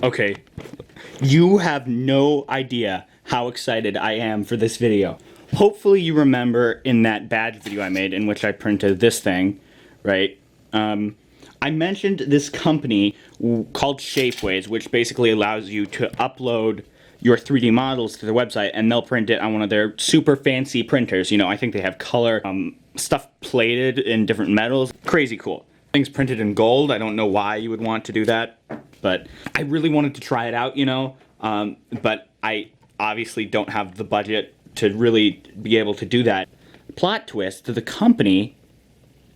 Okay, you have no idea how excited I am for this video. Hopefully you remember in that badge video I made in which I printed this thing, right? I mentioned this company called Shapeways, which basically allows you to upload your 3D models to their website and they'll print it on one of their super fancy printers. You know, I think they have color stuff plated in different metals. Crazy cool. Things printed in gold. I don't know why you would want to do that, but I really wanted to try it out, you know, but I obviously don't have the budget to really be able to do that. Plot twist, the company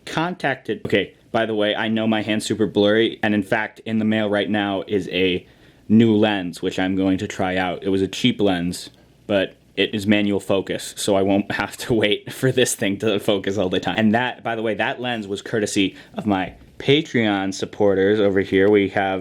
contacted... Okay, by the way, I know my hand's super blurry, and in fact, in the mail right now is a new lens, which I'm going to try out. It was a cheap lens, but it is manual focus, so I won't have to wait for this thing to focus all the time. And that, by the way, that lens was courtesy of my Patreon supporters over here. We have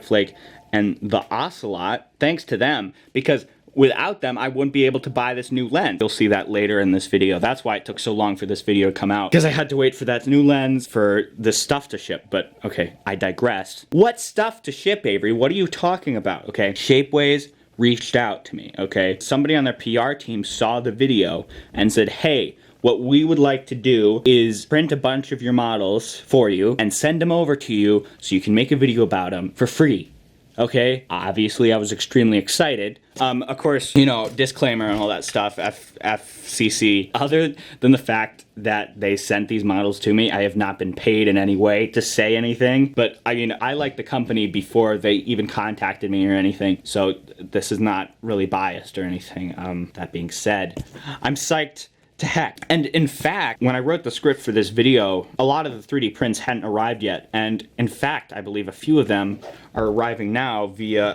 Flake and the Ocelot. Thanks to them, because without them, I wouldn't be able to buy this new lens. You'll see that later in this video. That's why it took so long for this video to come out, because I had to wait for that new lens for the stuff to ship. But okay, I digressed. What stuff to ship, Avery? What are you talking about? Okay, Shapeways reached out to me, okay? Somebody on their PR team saw the video and said, hey, what we would like to do is print a bunch of your models for you and send them over to you so you can make a video about them for free. Okay, obviously I was extremely excited. Of course, you know, disclaimer and all that stuff, FCC. Other than the fact that they sent these models to me, I have not been paid in any way to say anything. But I mean, I like the company before they even contacted me or anything. So this is not really biased or anything. That being said, I'm psyched to heck. And in fact, when I wrote the script for this video, a lot of the 3D prints hadn't arrived yet. And in fact, I believe a few of them are arriving now via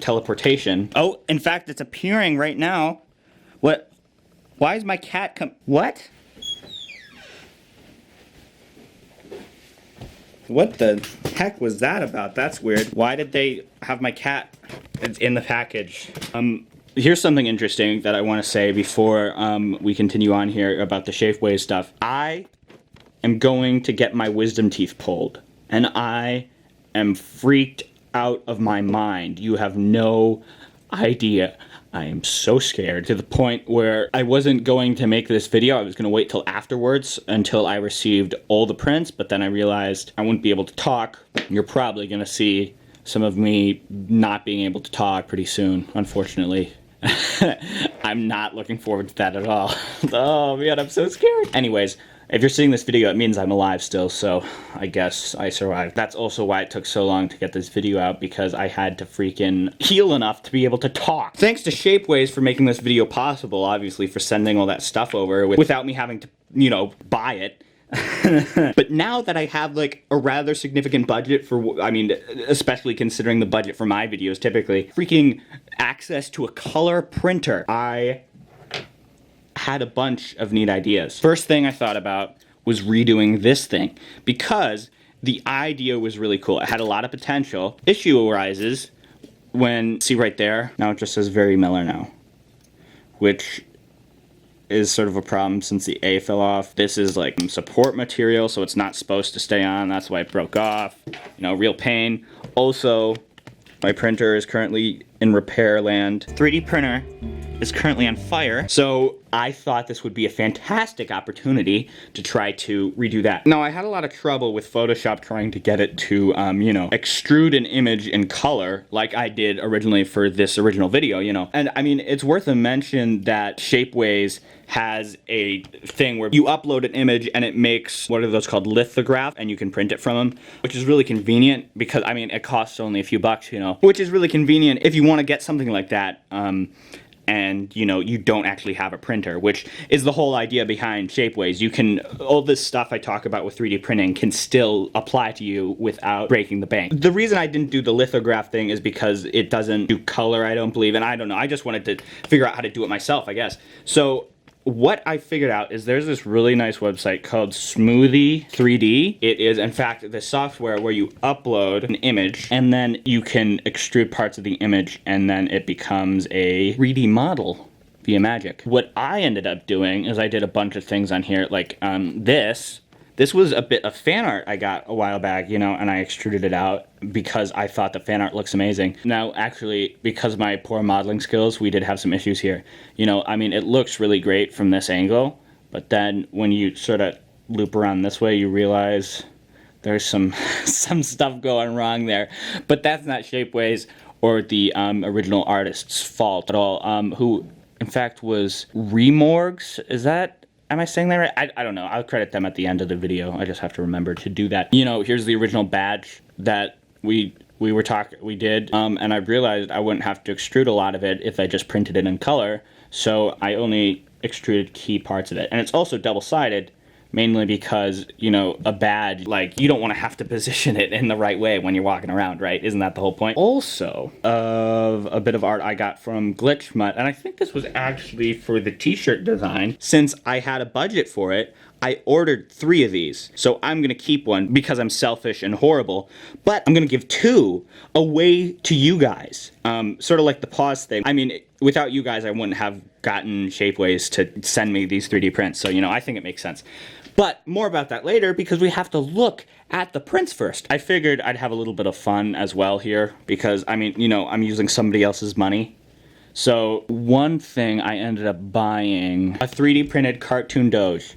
teleportation. Oh, in fact, it's appearing right now. What? Why is my cat what? What the heck was that about? That's weird. Why did they have my cat in the package? Here's something interesting that I want to say before we continue on here about the Shapeways stuff. I am going to get my wisdom teeth pulled, and I am freaked out of my mind. You have no idea. I am so scared to the point where I wasn't going to make this video. I was going to wait till afterwards until I received all the prints, but then I realized I wouldn't be able to talk. You're probably going to see some of me not being able to talk pretty soon, unfortunately. I'm not looking forward to that at all. Oh man, I'm so scared. Anyways, if you're seeing this video, it means I'm alive still, so I guess I survived. That's also why it took so long to get this video out, because I had to freaking heal enough to be able to talk. Thanks to Shapeways for making this video possible, obviously, for sending all that stuff over without me having to, you know, buy it. But now that I have like a rather significant budget for, I mean, especially considering the budget for my videos typically, freaking access to a color printer, I had a bunch of neat ideas. First thing I thought about was redoing this thing, because the idea was really cool. It had a lot of potential. Issue arises when, see right there, now it just says Avery Miller now, which is sort of a problem since the A fell off. This is like support material, so it's not supposed to stay on. That's why it broke off. You know, real pain. Also, my printer is currently in repair land. 3D printer is currently on fire. So I thought this would be a fantastic opportunity to try to redo that. Now, I had a lot of trouble with Photoshop trying to get it to, you know, extrude an image in color like I did originally for this original video, you know. And I mean, it's worth a mention that Shapeways has a thing where you upload an image and it makes, what are those called, lithograph, and you can print it from them, which is really convenient because, I mean, it costs only a few bucks, you know, which is really convenient if you want to get something like that. And, you know, you don't actually have a printer, which is the whole idea behind Shapeways. You can, all this stuff I talk about with 3D printing can still apply to you without breaking the bank. The reason I didn't do the lithograph thing is because it doesn't do color, I don't believe, and I don't know. I just wanted to figure out how to do it myself, I guess. So what I figured out is there's this really nice website called Smoothie 3D. It is, in fact, the software where you upload an image and then you can extrude parts of the image and then it becomes a 3D model via magic. What I ended up doing is I did a bunch of things on here, like this This was a bit of fan art I got a while back, you know, and I extruded it out because I thought the fan art looks amazing. Now, actually, because of my poor modeling skills, we did have some issues here. You know, I mean, it looks really great from this angle, but then when you sort of loop around this way, you realize there's some stuff going wrong there. But that's not Shapeways or the original artist's fault at all, who, in fact, was Remorgs. Is that... Am I saying that right? I don't know. I'll credit them at the end of the video. I just have to remember to do that. You know, here's the original badge that we did, and I realized I wouldn't have to extrude a lot of it if I just printed it in color, so I only extruded key parts of it. And it's also double-sided, mainly because, you know, a badge, like, you don't want to have to position it in the right way when you're walking around, right? Isn't that the whole point? Also, of a bit of art I got from Glitchmutt, and I think this was actually for the t-shirt design. Since I had a budget for it, I ordered 3 of these. So I'm gonna keep one because I'm selfish and horrible, but I'm gonna give 2 away to you guys. Sort of like the pause thing. I mean, without you guys, I wouldn't have gotten Shapeways to send me these 3D prints. So, you know, I think it makes sense. But more about that later because we have to look at the prints first. I figured I'd have a little bit of fun as well here because, I mean, you know, I'm using somebody else's money. So one thing I ended up buying, a 3D printed cartoon Doge.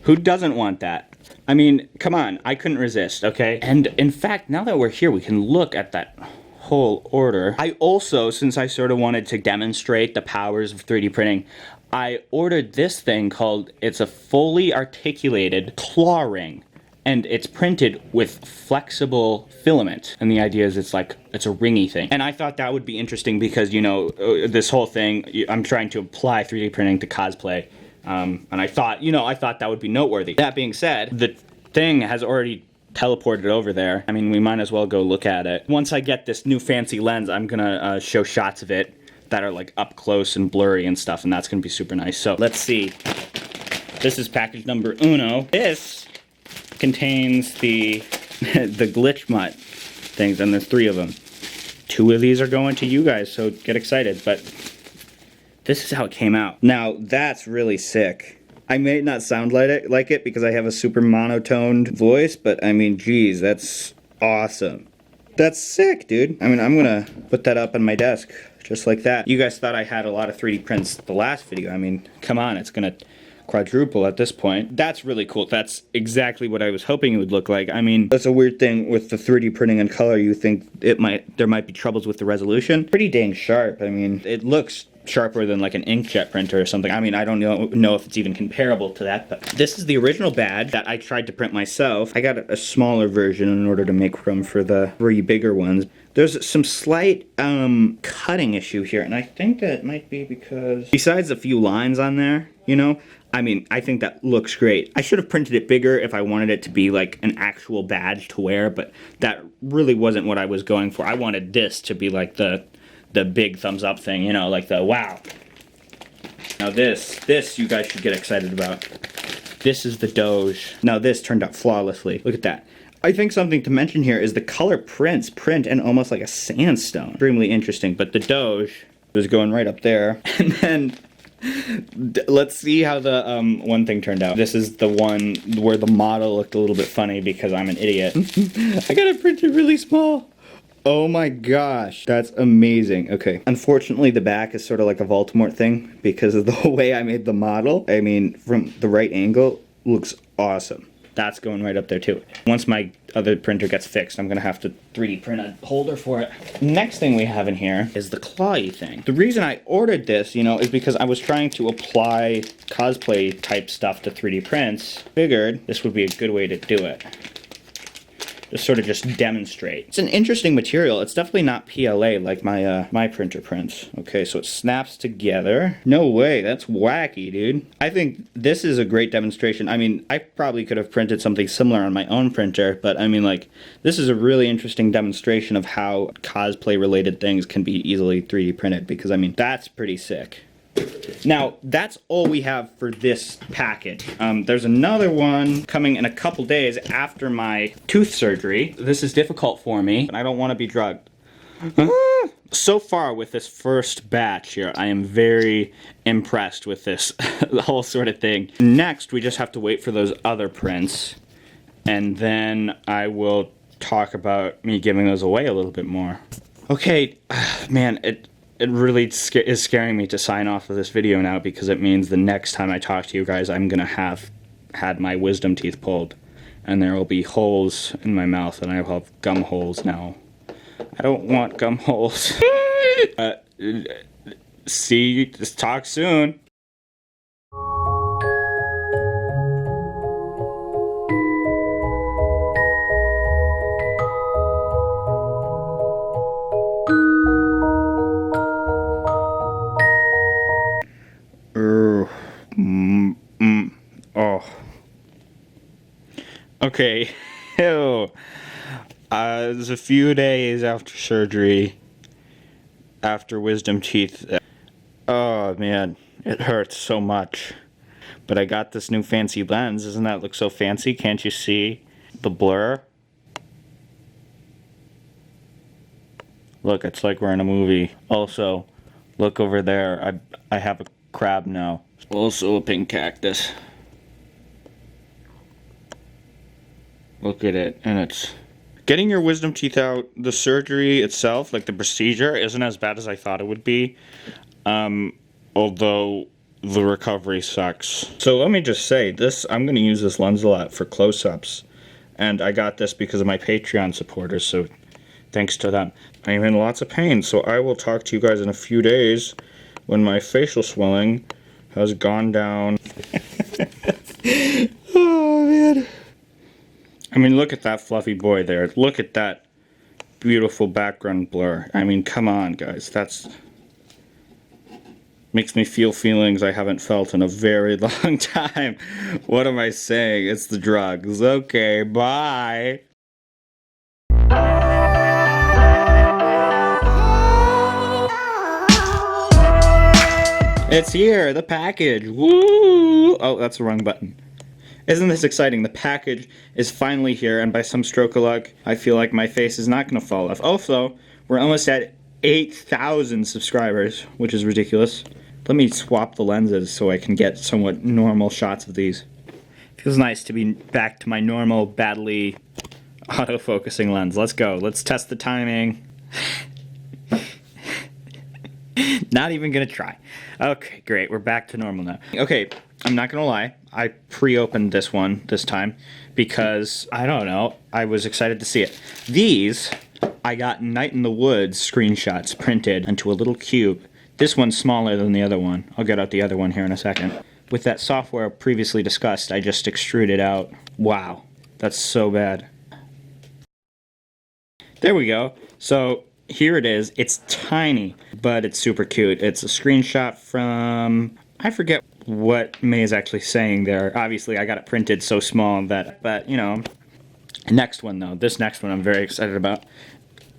Who doesn't want that? I mean, come on, I couldn't resist, okay? And in fact, now that we're here, we can look at that whole order. I also, since I sort of wanted to demonstrate the powers of 3D printing, I ordered this thing called, it's a fully articulated claw ring, and it's printed with flexible filament. And the idea is it's like, it's a ringy thing. And I thought that would be interesting because, you know, this whole thing, I'm trying to apply 3D printing to cosplay. And I thought, you know, that would be noteworthy. That being said, the thing has already teleported over there. I mean, we might as well go look at it. Once I get this new fancy lens, I'm gonna show shots of it that are like up close and blurry and stuff, and that's gonna be super nice. So let's see. This is package number 1. This contains the the Glitchmutt things, and there's 3 of them. 2 of these are going to you guys, so get excited. But this is how it came out. Now that's really sick. I may not sound like it because I have a super monotoned voice, but I mean, geez, that's awesome. That's sick, dude. I mean, I'm gonna put that up on my desk. Just like that. You guys thought I had a lot of 3D prints the last video. I mean, come on, it's gonna quadruple at this point. That's really cool. That's exactly what I was hoping it would look like. I mean, that's a weird thing with the 3D printing in color. You think there might be troubles with the resolution. Pretty dang sharp. I mean, it looks sharper than like an inkjet printer or something. I mean, I don't know if it's even comparable to that, but this is the original badge that I tried to print myself. I got a smaller version in order to make room for the 3 bigger ones. There's some slight cutting issue here, and I think that it might be because, besides a few lines on there, you know, I mean, I think that looks great. I should have printed it bigger if I wanted it to be like an actual badge to wear, but that really wasn't what I was going for. I wanted this to be like the big thumbs up thing, you know, like the wow. Now this you guys should get excited about. This is the Doge. Now this turned out flawlessly. Look at that. I think something to mention here is the color print in almost like a sandstone. Extremely interesting, but the Doge is going right up there. And then let's see how the one thing turned out. This is the one where the model looked a little bit funny because I'm an idiot. I got it printed really small. Oh my gosh, that's amazing. Okay, unfortunately the back is sort of like a Voldemort thing because of the way I made the model. I mean, from the right angle, looks awesome. That's going right up there too. Once my other printer gets fixed, I'm gonna have to 3D print a holder for it. Next thing we have in here is the clawy thing. The reason I ordered this, you know, is because I was trying to apply cosplay type stuff to 3D prints. Figured this would be a good way to do it. Just demonstrate. It's an interesting material. It's definitely not PLA like my printer prints. Okay, so it snaps together. No way, that's wacky, dude. I think this is a great demonstration. I mean, I probably could have printed something similar on my own printer, but I mean, like, this is a really interesting demonstration of how cosplay related things can be easily 3D printed, because I mean, that's pretty sick. Now, that's all we have for this package. There's another one coming in a couple days after my tooth surgery. This is difficult for me, and I don't want to be drugged. So far with this first batch here, I am very impressed with this whole sort of thing. Next, we just have to wait for those other prints. and then I will talk about me giving those away a little bit more. Okay, man, it really is scaring me to sign off of this video now, because it means the next time I talk to you guys, I'm gonna have had my wisdom teeth pulled, and there will be holes in my mouth, and I will have gum holes now. I don't want gum holes. See, just talk soon. Oh. Okay. Ew. It was a few days after surgery, after wisdom teeth. Oh man, it hurts so much. But I got this new fancy lens. Doesn't that look so fancy? Can't you see the blur? Look, it's like we're in a movie. Also, look over there. I have a crab now. Also a pink cactus. Look at it, and it's... Getting your wisdom teeth out, the surgery itself, like the procedure, isn't as bad as I thought it would be. Although the recovery sucks. So let me just say, I'm going to use this lens a lot for close-ups. And I got this because of my Patreon supporters, so thanks to them. I'm in lots of pain, so I will talk to you guys in a few days when my facial swelling has gone down. Oh, man. I mean, look at that fluffy boy there. Look at that beautiful background blur. I mean, come on, guys. That's... makes me feel feelings I haven't felt in a very long time. What am I saying? It's the drugs. Okay, bye. It's here, the package. Woo! Oh, that's the wrong button. Isn't this exciting? The package is finally here, and by some stroke of luck, I feel like my face is not going to fall off. Also, we're almost at 8,000 subscribers, which is ridiculous. Let me swap the lenses so I can get somewhat normal shots of these. Feels nice to be back to my normal, badly autofocusing lens. Let's go. Let's test the timing. Not even gonna try. Okay, great. We're back to normal now. Okay, I'm not gonna lie. I pre-opened this one this time because, I don't know, I was excited to see it. These, I got Night in the Woods screenshots printed into a little cube. This one's smaller than the other one. I'll get out the other one here in a second. With that software previously discussed, I just extruded out. Wow, that's so bad. There we go. So here it is. It's tiny, but it's super cute. It's a screenshot from... I forget what May is actually saying there. Obviously, I got it printed so small that... But, you know... Next one, though. This next one I'm very excited about.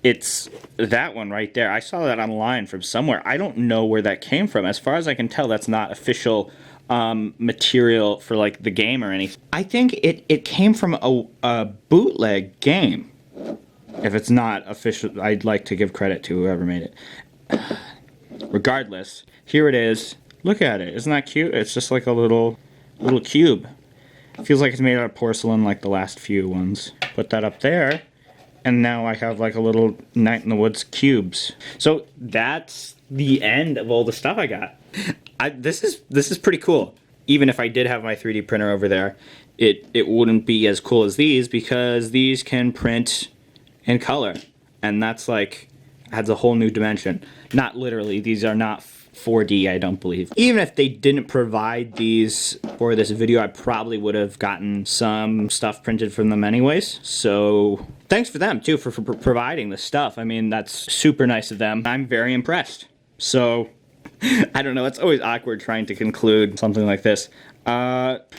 It's that one right there. I saw that online from somewhere. I don't know where that came from. As far as I can tell, that's not official material for, like, the game or anything. I think it came from a bootleg game. If it's not official, I'd like to give credit to whoever made it. Regardless, here it is. Look at it. Isn't that cute? It's just like a little cube. It feels like it's made out of porcelain like the last few ones. Put that up there. And now I have like a little Night in the Woods cubes. So that's the end of all the stuff I got. This is pretty cool. Even if I did have my 3D printer over there, it wouldn't be as cool as these because these can print in color. And that's like, adds a whole new dimension. Not literally, these are not 4D, I don't believe. Even if they didn't provide these for this video, I probably would have gotten some stuff printed from them anyways. So thanks for them too for providing this stuff. I mean, that's super nice of them. I'm very impressed. So I don't know, it's always awkward trying to conclude something like this.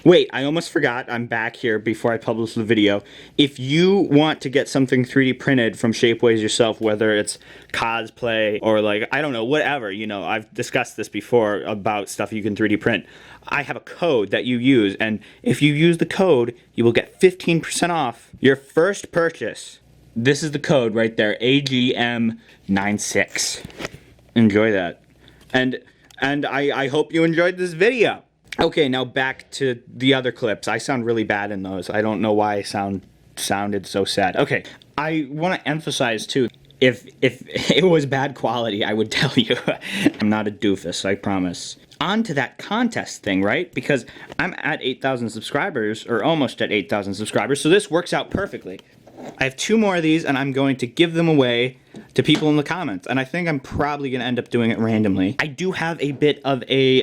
Wait, I almost forgot. I'm back here before I publish the video. If you want to get something 3D printed from Shapeways yourself, whether it's cosplay or like, I don't know, whatever, you know, I've discussed this before about stuff you can 3D print. I have a code that you use, and if you use the code, you will get 15% off your first purchase. This is the code right there, AGM96. Enjoy that. And I hope you enjoyed this video. Okay, now back to the other clips. I sound really bad in those. I don't know why I sounded so sad. Okay, I want to emphasize too, if it was bad quality, I would tell you. I'm not a doofus, I promise. On to that contest thing, right? Because I'm at 8,000 subscribers, or almost at 8,000 subscribers, so this works out perfectly. I have 2 more of these, and I'm going to give them away to people in the comments, and I think I'm probably going to end up doing it randomly. I do have a bit of a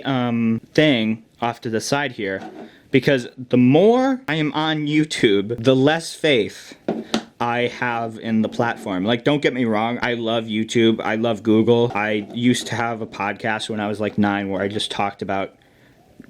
thing off to the side here, because the more I am on YouTube, the less faith I have in the platform. Like, don't get me wrong, I love YouTube, I love Google. I used to have a podcast when I was like 9 where I just talked about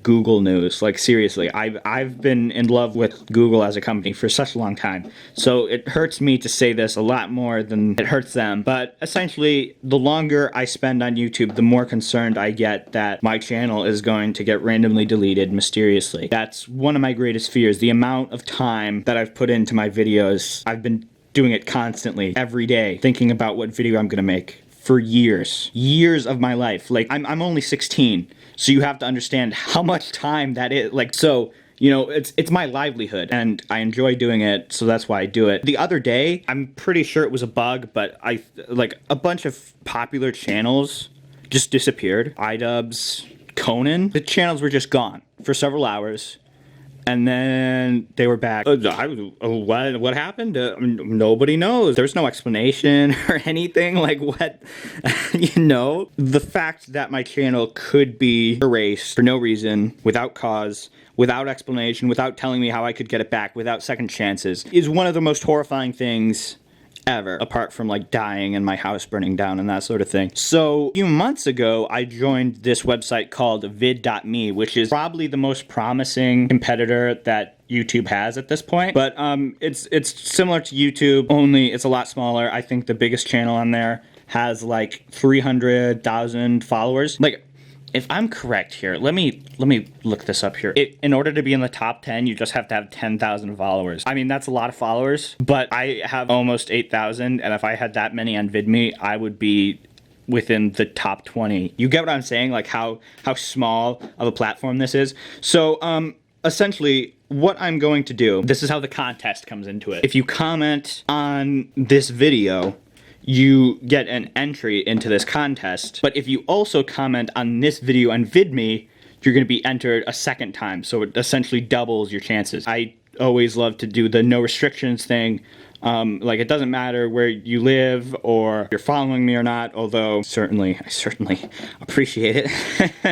Google news. Like, seriously, I've been in love with Google as a company for such a long time. So it hurts me to say this a lot more than it hurts them. But essentially, the longer I spend on YouTube, the more concerned I get that my channel is going to get randomly deleted mysteriously. That's one of my greatest fears. The amount of time that I've put into my videos, I've been doing it constantly, every day, thinking about what video I'm gonna make for years. Years of my life. Like, I'm only 16. So you have to understand how much time that is. Like, so, you know, it's my livelihood, and I enjoy doing it, so that's why I do it. The other day, I'm pretty sure it was a bug, but like, a bunch of popular channels just disappeared. iDubbbz, Conan, the channels were just gone for several hours. And then they were back. What happened? Nobody knows. There's no explanation or anything. Like, what? You know? The fact that my channel could be erased for no reason, without cause, without explanation, without telling me how I could get it back, without second chances, is one of the most horrifying things ever, apart from like dying and my house burning down and that sort of thing. So a few months ago, I joined this website called vid.me, which is probably the most promising competitor that YouTube has at this point. But it's similar to YouTube, only it's a lot smaller. I think the biggest channel on there has like 300,000 followers. Like, if I'm correct here, let me look this up here. In order to be in the top 10, you just have to have 10,000 followers. I mean, that's a lot of followers, but I have almost 8,000, and if I had that many on VidMe, I would be within the top 20. You get what I'm saying? Like, how small of a platform this is? So, essentially, what I'm going to do, this is how the contest comes into it. If you comment on this video, you get an entry into this contest. But if you also comment on this video on VidMe, you're going to be entered a second time. So it essentially doubles your chances. I always love to do the no restrictions thing. Like, it doesn't matter where you live or if you're following me or not, although I certainly appreciate it.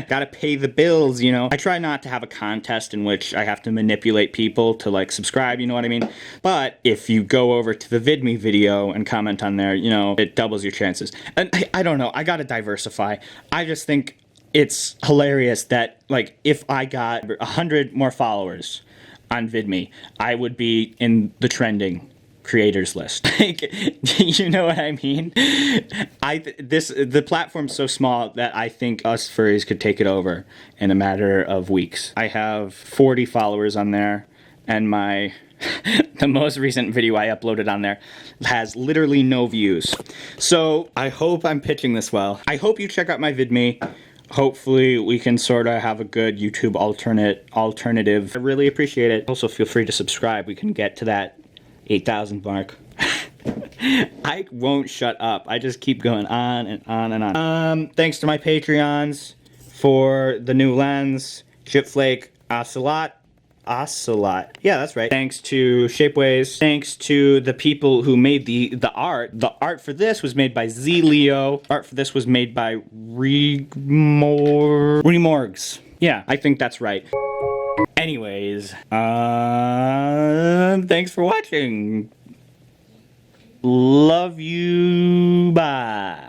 Gotta pay the bills, you know. I try not to have a contest in which I have to manipulate people to, like, subscribe, you know what I mean? But if you go over to the VidMe video and comment on there, you know, it doubles your chances. And I don't know, I gotta diversify. I just think it's hilarious that, like, if I got 100 more followers on VidMe, I would be in the trending creators list. Like, you know what I mean? The platform's so small that I think us furries could take it over in a matter of weeks. I have 40 followers on there, and my the most recent video I uploaded on there has literally no views. So I hope I'm pitching this well. I hope you check out my VidMe. Hopefully we can sort of have a good YouTube alternative. I really appreciate it. Also, feel free to subscribe. We can get to that 8,000 mark. I won't shut up. I just keep going on and on and on. Thanks to my Patreons for the new lens, Chipflake, Ocelot. Yeah, that's right. Thanks to Shapeways. Thanks to the people who made the art. The art for this was made by Zelio. Art for this was made by Remorgs. Yeah, I think that's right. Anyways, thanks for watching. Love you. Bye.